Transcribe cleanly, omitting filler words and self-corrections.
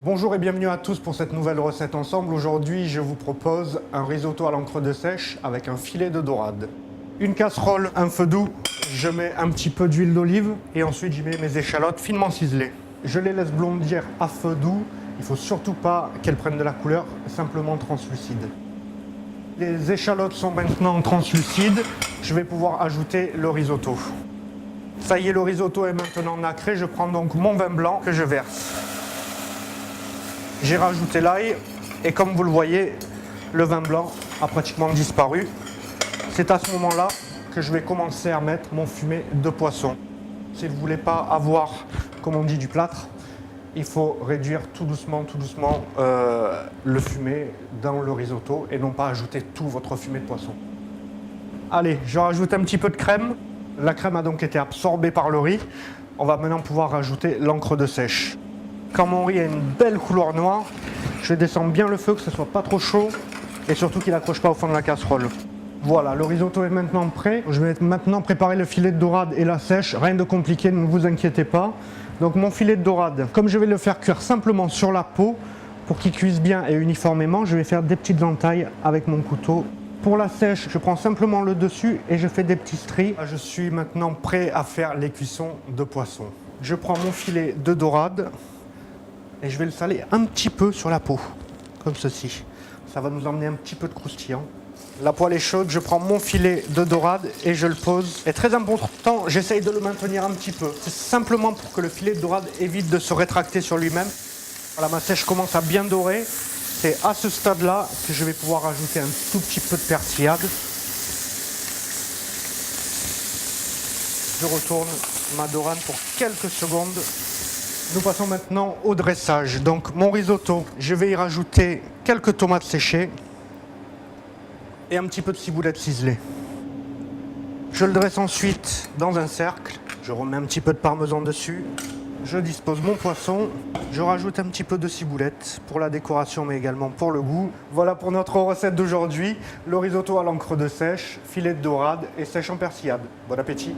Bonjour et bienvenue à tous pour cette nouvelle recette ensemble. Aujourd'hui, je vous propose un risotto à l'encre de sèche avec un filet de dorade. Une casserole, un feu doux, je mets un petit peu d'huile d'olive et ensuite j'y mets mes échalotes finement ciselées. Je les laisse blondir à feu doux. Il ne faut surtout pas qu'elles prennent de la couleur, simplement translucide. Les échalotes sont maintenant translucides. Je vais pouvoir ajouter le risotto. Ça y est, le risotto est maintenant nacré. Je prends donc mon vin blanc que je verse. J'ai rajouté l'ail et comme vous le voyez, le vin blanc a pratiquement disparu. C'est à ce moment-là que je vais commencer à mettre mon fumet de poisson. Si vous ne voulez pas avoir, comme on dit, du plâtre, il faut réduire tout doucement le fumet dans le risotto et non pas ajouter tout votre fumet de poisson. Allez, je rajoute un petit peu de crème. La crème a donc été absorbée par le riz. On va maintenant pouvoir rajouter l'encre de sèche. Quand mon riz a une belle couleur noire, je descends bien le feu, que ce soit pas trop chaud et surtout qu'il n'accroche pas au fond de la casserole. Voilà, le risotto est maintenant prêt. Je vais maintenant préparer le filet de dorade et la sèche. Rien de compliqué, ne vous inquiétez pas. Donc mon filet de dorade, comme je vais le faire cuire simplement sur la peau, pour qu'il cuise bien et uniformément, je vais faire des petites entailles avec mon couteau. Pour la sèche, je prends simplement le dessus et je fais des petits stries. Je suis maintenant prêt à faire les cuissons de poisson. Je prends mon filet de dorade et je vais le saler un petit peu sur la peau, comme ceci. Ça va nous emmener un petit peu de croustillant. La poêle est chaude, je prends mon filet de dorade et je le pose. Et très important, j'essaye de le maintenir un petit peu. C'est simplement pour que le filet de dorade évite de se rétracter sur lui-même. Voilà, ma sèche commence à bien dorer. C'est à ce stade-là que je vais pouvoir ajouter un tout petit peu de persillade. Je retourne ma dorade pour quelques secondes. Nous passons maintenant au dressage. Donc mon risotto, je vais y rajouter quelques tomates séchées et un petit peu de ciboulette ciselée. Je le dresse ensuite dans un cercle. Je remets un petit peu de parmesan dessus. Je dispose mon poisson. Je rajoute un petit peu de ciboulette pour la décoration mais également pour le goût. Voilà pour notre recette d'aujourd'hui. Le risotto à l'encre de sèche, filet de dorade et sèche en persillade. Bon appétit!